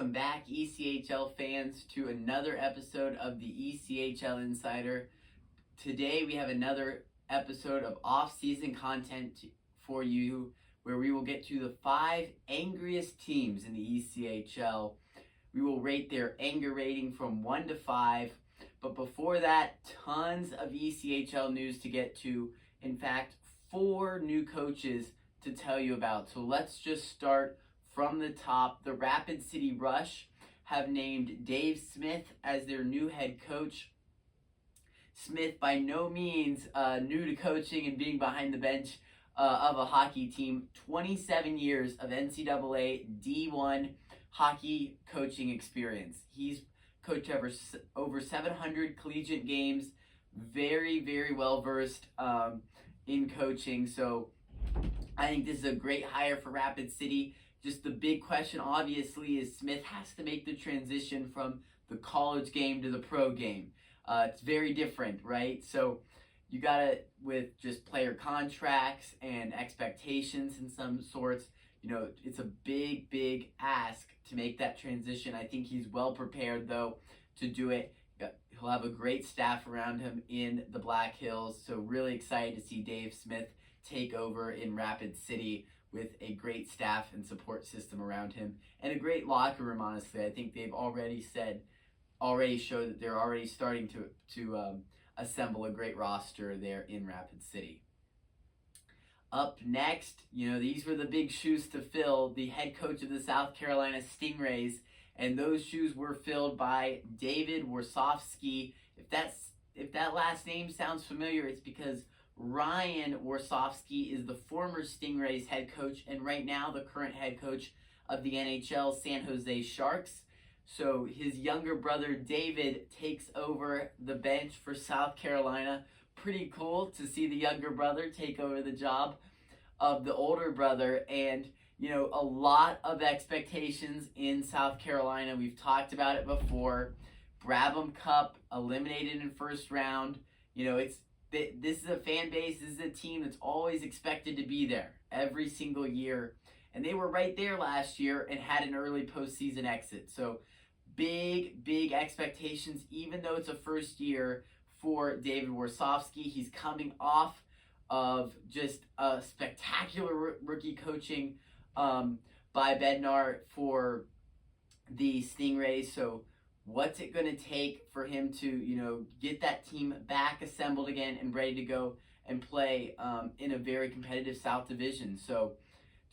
Welcome back, ECHL fans, to another episode of the ECHL Insider. Today we have another episode of off-season content for you, where we will get to the 5 angriest teams in the ECHL. We will rate their anger rating from 1 to 5. But before that, tons of ECHL news to get to. In fact, 4 new coaches to tell you about. So let's just start from the top. The Rapid City Rush have named Dave Smith as their new head coach. Smith, by no means new to coaching and being behind the bench of a hockey team. 27 years of NCAA D1 hockey coaching experience. He's coached over 700 collegiate games. Very, very well versed in coaching. So I think this is a great hire for Rapid City. Just the big question, obviously, is Smith has to make the transition from the college game to the pro game. It's very different, right? So you got to, with just player contracts and expectations in some sorts, it's a big, big ask to make that transition. I think he's well prepared, though, to do it. He'll have a great staff around him in the Black Hills. So really excited to see Dave Smith take over in Rapid City with a great staff and support system around him and a great locker room, honestly. I think they've already showed that they're already starting to assemble a great roster there in Rapid City. Up next, these were the big shoes to fill. The head coach of the South Carolina Stingrays, and those shoes were filled by David Warsofsky. If that last name sounds familiar, it's because Ryan Warsofsky is the former Stingrays head coach and right now the current head coach of the NHL San Jose Sharks. So his younger brother David takes over the bench for South Carolina. Pretty cool to see the younger brother take over the job of the older brother. And a lot of expectations in South Carolina. We've talked about it before. Brabham Cup eliminated in first round. This is a fan base, this is a team that's always expected to be there every single year. And they were right there last year and had an early postseason exit. So big, big expectations, even though it's a first year for David Warsofsky. He's coming off of just a spectacular rookie coaching by Bednar for the Stingrays. So what's it going to take for him to, get that team back assembled again and ready to go and play in a very competitive South Division? So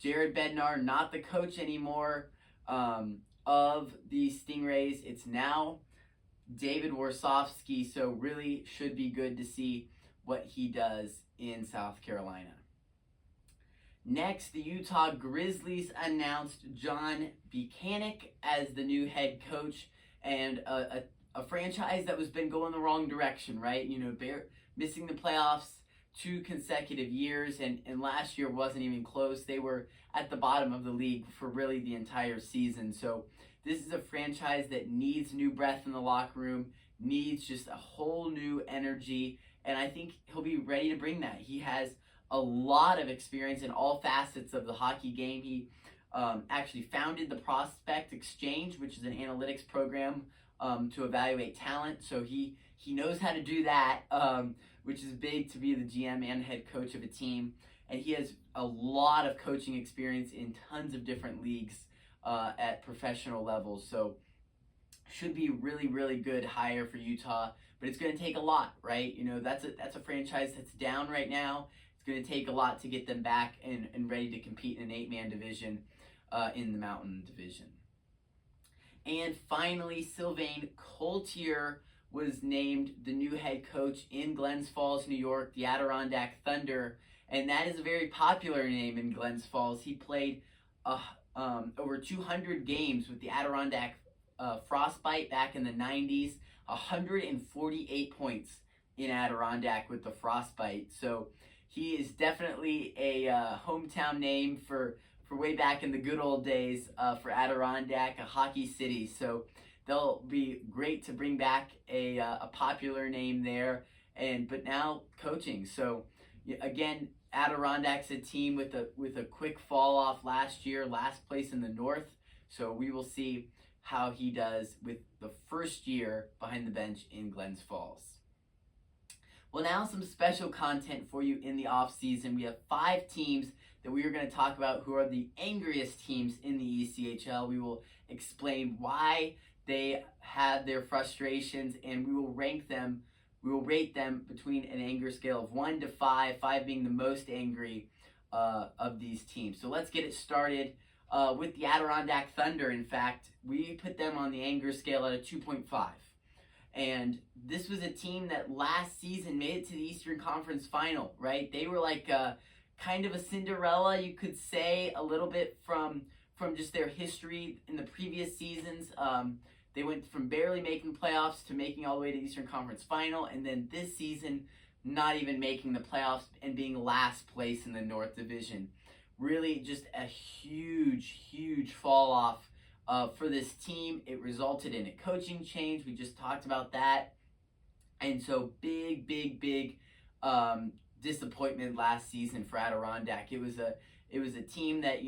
Jared Bednar, not the coach anymore of the Stingrays. It's now David Warsofsky, so really should be good to see what he does in South Carolina. Next, the Utah Grizzlies announced John Buchanan as the new head coach. And a franchise that was been going the wrong direction, right? Missing the playoffs 2 consecutive years, and last year wasn't even close. They were at the bottom of the league for really the entire season. So this is a franchise that needs new breath in the locker room, needs just a whole new energy, and I think he'll be ready to bring that. He has a lot of experience in all facets of the hockey game. He actually founded the Prospect Exchange, which is an analytics program to evaluate talent. So he knows how to do that, which is big to be the GM and head coach of a team. And he has a lot of coaching experience in tons of different leagues at professional levels. So should be really, really good hire for Utah. But it's going to take a lot, right? That's a franchise that's down right now. It's going to take a lot to get them back and ready to compete in an 8-man division in the Mountain Division. And finally, Sylvain Coultier was named the new head coach in Glens Falls, New York, the Adirondack Thunder. And that is a very popular name in Glens Falls. He played over 200 games with the Adirondack Frostbite back in the 90s, 148 points in Adirondack with the Frostbite. So he is definitely a hometown name for way back in the good old days for Adirondack, a hockey city. So they'll be great to bring back a popular name there, but now coaching. So again, Adirondack's a team with a quick fall off last year, last place in the North. So we will see how he does with the first year behind the bench in Glens Falls. Well, now some special content for you in the offseason. We have 5 teams that we are going to talk about who are the angriest teams in the ECHL. We will explain why they have their frustrations, and we will rank them. We will rate them between an anger scale of 1 to 5, 5 being the most angry of these teams. So let's get it started with the Adirondack Thunder. In fact, we put them on the anger scale at a 2.5. And this was a team that last season made it to the Eastern Conference Final, right? They were like kind of a Cinderella, you could say, a little bit from just their history in the previous seasons. They went from barely making the playoffs to making all the way to the Eastern Conference Final, and then this season, not even making the playoffs and being last place in the North Division. Really just a huge fall off for this team. It resulted in a coaching change. We just talked about that. And so big disappointment last season for Adirondack. It was a team that,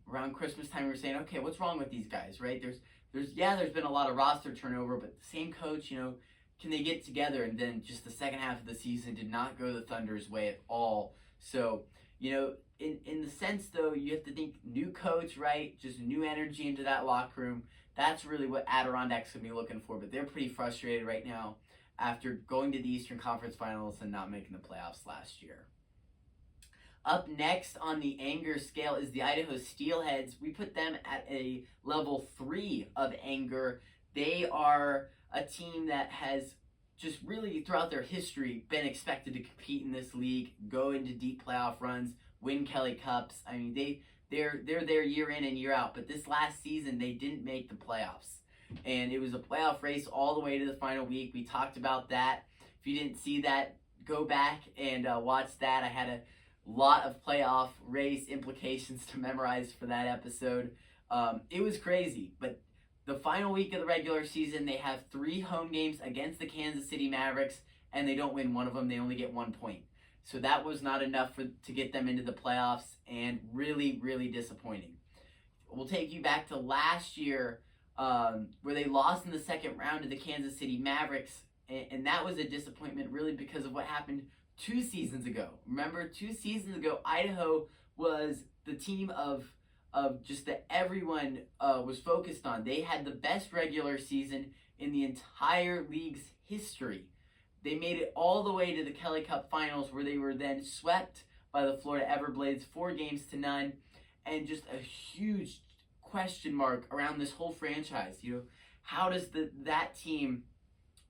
around Christmas time we were saying, okay, what's wrong with these guys, right? There's been a lot of roster turnover, but the same coach, can they get together? And then just the second half of the season did not go the Thunder's way at all. So, in the sense, though, you have to think new coach, right? Just new energy into that locker room. That's really what Adirondack's going to be looking for. But they're pretty frustrated right now after going to the Eastern Conference Finals and not making the playoffs last year. Up next on the anger scale is the Idaho Steelheads. We put them at a level 3 of anger. They are a team that has just really throughout their history been expected to compete in this league, go into deep playoff runs, win Kelly Cups. I mean, they're there year in and year out, but this last season they didn't make the playoffs. And it was a playoff race all the way to the final week. We talked about that. If you didn't see that, go back and watch that. I had a lot of playoff race implications to memorize for that episode. It was crazy, but the final week of the regular season, they have 3 home games against the Kansas City Mavericks, and they don't win one of them. They only get 1 point. So that was not enough to get them into the playoffs, and really disappointing. We'll take you back to last year, where they lost in the second round to the Kansas City Mavericks, and that was a disappointment really because of what happened 2 seasons ago. Remember, 2 seasons ago, Idaho was the team of just that everyone was focused on. They had the best regular season in the entire league's history. They made it all the way to the Kelly Cup Finals, where they were then swept by the Florida Everblades 4-0, and just a huge question mark around this whole franchise. How does that team,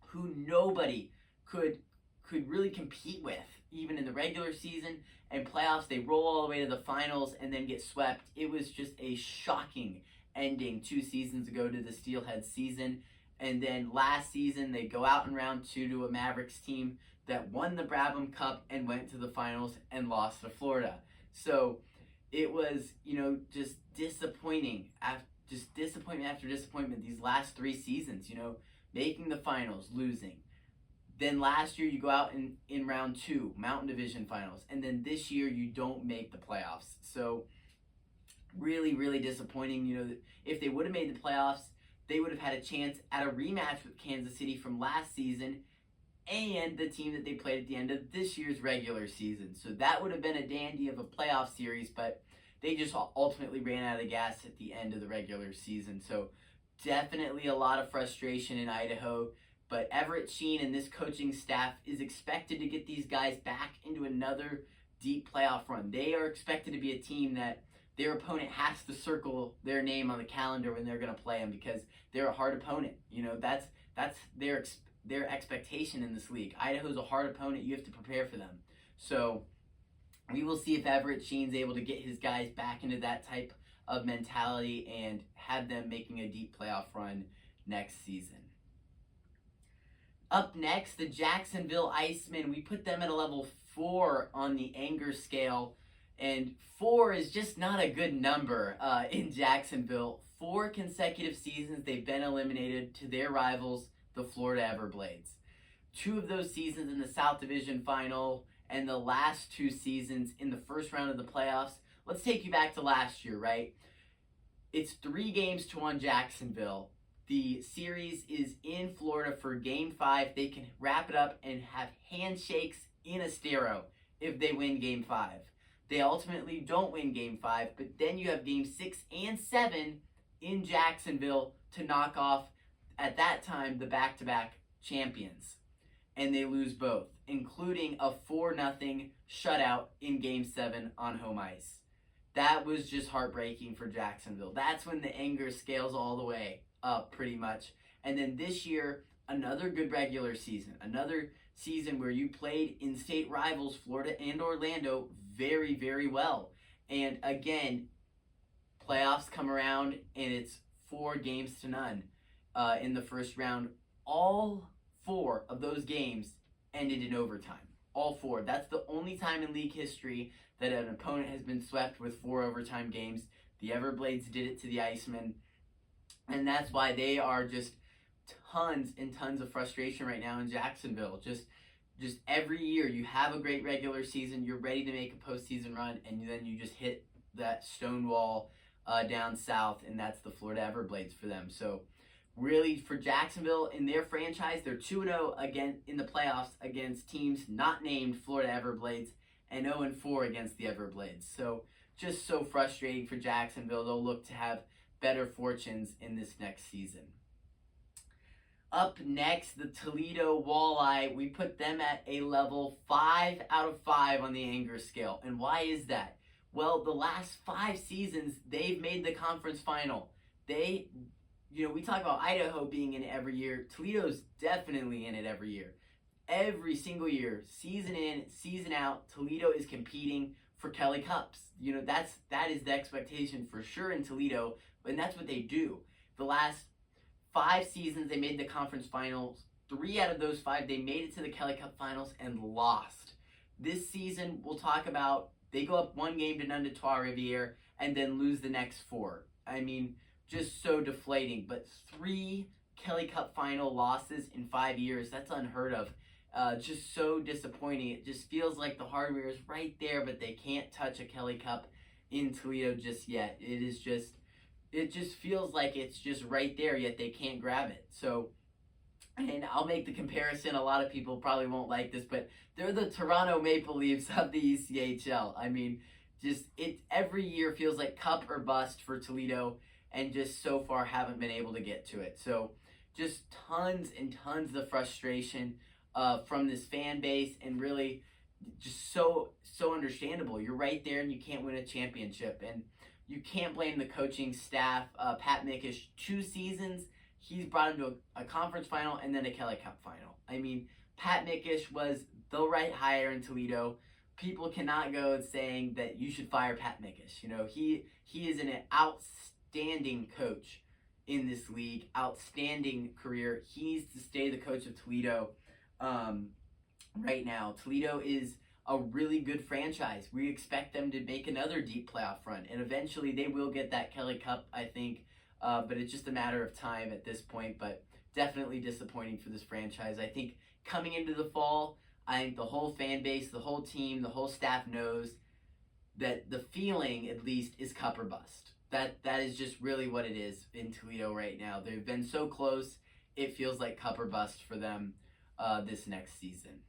who nobody could really compete with, even in the regular season and playoffs, they roll all the way to the finals and then get swept? It was just a shocking ending 2 seasons ago to the Steelhead season. And then last season, they go out in round 2 to a Mavericks team that won the Brabham Cup and went to the finals and lost to Florida. So it was, just disappointing. Just disappointment after disappointment these last 3 seasons, making the finals, losing. Then last year, you go out in round 2, Mountain Division Finals. And then this year, you don't make the playoffs. So really disappointing. If they would have made the playoffs, they would have had a chance at a rematch with Kansas City from last season and the team that they played at the end of this year's regular season. So that would have been a dandy of a playoff series, but they just ultimately ran out of gas at the end of the regular season. So definitely a lot of frustration in Idaho, but Everett Sheen and this coaching staff is expected to get these guys back into another deep playoff run. They are expected to be a team that their opponent has to circle their name on the calendar when they're going to play them, because they're a hard opponent. That's their expectation in this league. Idaho's a hard opponent. You have to prepare for them. So we will see if Everett Sheen's able to get his guys back into that type of mentality and have them making a deep playoff run next season. Up next, the Jacksonville Icemen. We put them at a level 4 on the anger scale. And 4 is just not a good number in Jacksonville. 4 consecutive seasons they've been eliminated to their rivals, the Florida Everblades. 2 of those seasons in the South Division Final, and the last 2 seasons in the first round of the playoffs. Let's take you back to last year, right? It's 3-2 on Jacksonville. the series is in Florida for Game 5. They can wrap it up and have handshakes in Estero if they win Game 5. They ultimately don't win Game 5, but then you have Game 6 and 7 in Jacksonville to knock off, at that time, the back-to-back champions. And they lose both, including a 4-0 shutout in Game 7 on home ice. That was just heartbreaking for Jacksonville. That's when the anger scales all the way up, pretty much. And then this year, another good regular season. Another season where you played in-state rivals, Florida and Orlando, very, very well. And again, playoffs come around, and it's 4-0 in the first round. All 4 of those games ended in overtime. All 4. That's the only time in league history that an opponent has been swept with 4 overtime games. The Everblades did it to the Icemen. And that's why they are just tons and tons of frustration right now in Jacksonville. Just every year you have a great regular season, you're ready to make a postseason run, and then you just hit that stone wall down south, and that's the Florida Everblades for them. So really, for Jacksonville in their franchise, they're 2-0 again in the playoffs against teams not named Florida Everblades, and 0-4 against the Everblades. So just so frustrating for Jacksonville. They'll look to have better fortunes in this next season. Up next, the Toledo Walleye. We put them at a level 5 out of 5 on the anger scale. And why is that? Well, the last 5 seasons, they've made the conference final. We talk about Idaho being in it every year. Toledo's definitely in it every year. Every single year, season in, season out, Toledo is competing for Kelly Cups. That is the expectation for sure in Toledo, and that's what they do. The last 5 seasons, they made the conference finals. 3 out of those 5, they made it to the Kelly Cup finals and lost. This season, we'll talk about, they go up 1-0 to Trois-Rivières and then lose the next 4. I mean, just so deflating. But 3 Kelly Cup final losses in 5 years, that's unheard of. Just so disappointing. It just feels like the hardware is right there, but they can't touch a Kelly Cup in Toledo just yet. It just feels like it's just right there, yet they can't grab it. So, and I'll make the comparison. A lot of people probably won't like this, but they're the Toronto Maple Leafs of the ECHL. I mean, it every year feels like cup or bust for Toledo, and just so far haven't been able to get to it. So just tons and tons of frustration from this fan base, and really just so understandable. You're right there and you can't win a championship, and you can't blame the coaching staff. Pat Mickish, 2 seasons, he's brought him to a conference final and then a Kelly Cup final. I mean, Pat Mickish was the right hire in Toledo. People cannot go saying that you should fire Pat Mickish. He is an outstanding coach in this league, outstanding career. He needs to stay the coach of Toledo right now. Toledo is a really good franchise. We expect them to make another deep playoff run, and eventually they will get that Kelly Cup, I think, but it's just a matter of time at this point. But definitely disappointing for this franchise. I think coming into the fall, I think the whole fan base, the whole team, the whole staff knows that the feeling, at least, is cup or bust. That is just really what it is in Toledo right now. They've been so close, it feels like cup or bust for them this next season.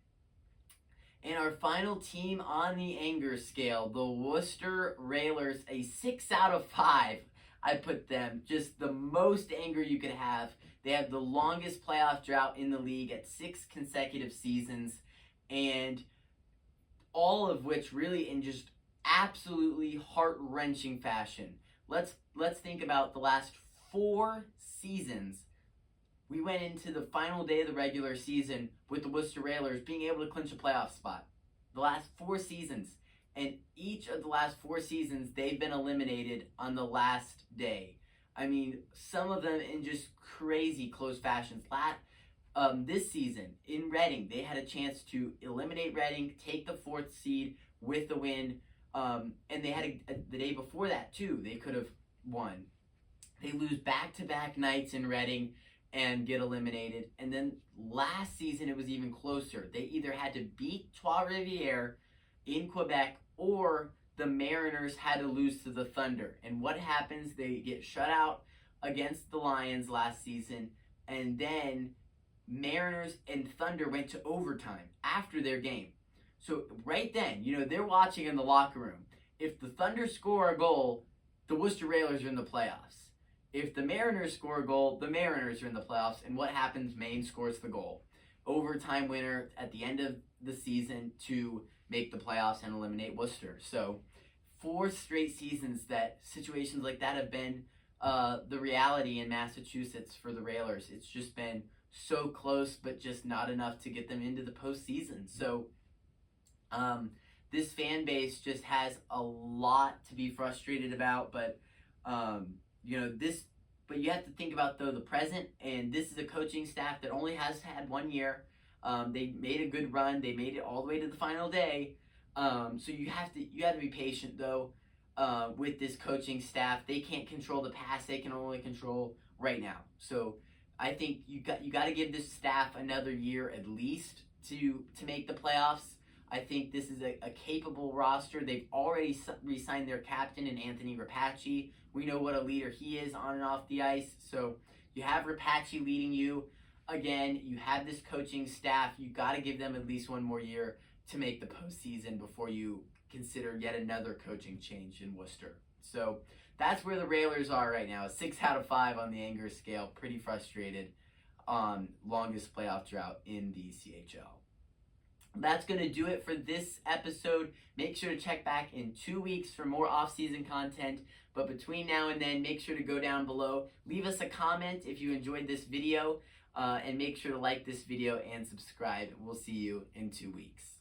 And our final team on the anger scale, the Worcester Railers, a 6 out of 5. I put them just the most anger you could have. They have the longest playoff drought in the league at 6 consecutive seasons, and all of which really in just absolutely heart-wrenching fashion. Let's think about the last 4 seasons. We went into the final day of the regular season with the Worcester Railers being able to clinch a playoff spot. The last 4 seasons. And each of the last 4 seasons, they've been eliminated on the last day. I mean, some of them in just crazy close fashions. This season, in Reading, they had a chance to eliminate Reading, take the 4th seed with the win. And they had the day before that, too. They could have won. They lose back-to-back nights in Reading and get eliminated. And then last season, it was even closer. They either had to beat Trois-Rivières in Quebec, or the Mariners had to lose to the Thunder. And what happens? They get shut out against the Lions last season, and then Mariners and Thunder went to overtime after their game. So right then, they're watching in the locker room. If the Thunder score a goal, the Worcester Railers are in the playoffs. If the Mariners score a goal, the Mariners are in the playoffs. And what happens? Maine scores the goal. Overtime winner at the end of the season to make the playoffs and eliminate Worcester. So 4 straight seasons that situations like that have been the reality in Massachusetts for the Railers. It's just been so close, but just not enough to get them into the postseason. So this fan base just has a lot to be frustrated about, but but you have to think about the present, and this is a coaching staff that only has had 1 year. They made a good run. They made it all the way to the final day. So you have to be patient though with this coaching staff. They can't control the past. They can only control right now. So I think you got to give this staff another year at least to make the playoffs. I think this is a capable roster. They've already re-signed their captain in Anthony Rapace. We know what a leader he is on and off the ice. So you have Rapace leading you. Again, you have this coaching staff. You got to give them at least 1 more year to make the postseason before you consider yet another coaching change in Worcester. So that's where the Railers are right now. 6 out of 5 on the anger scale. Pretty frustrated. Longest playoff drought in the ECHL. That's going to do it for this episode. Make sure to check back in 2 weeks for more off-season content. But between now and then, make sure to go down below. Leave us a comment if you enjoyed this video. And make sure to like this video and subscribe. We'll see you in 2 weeks.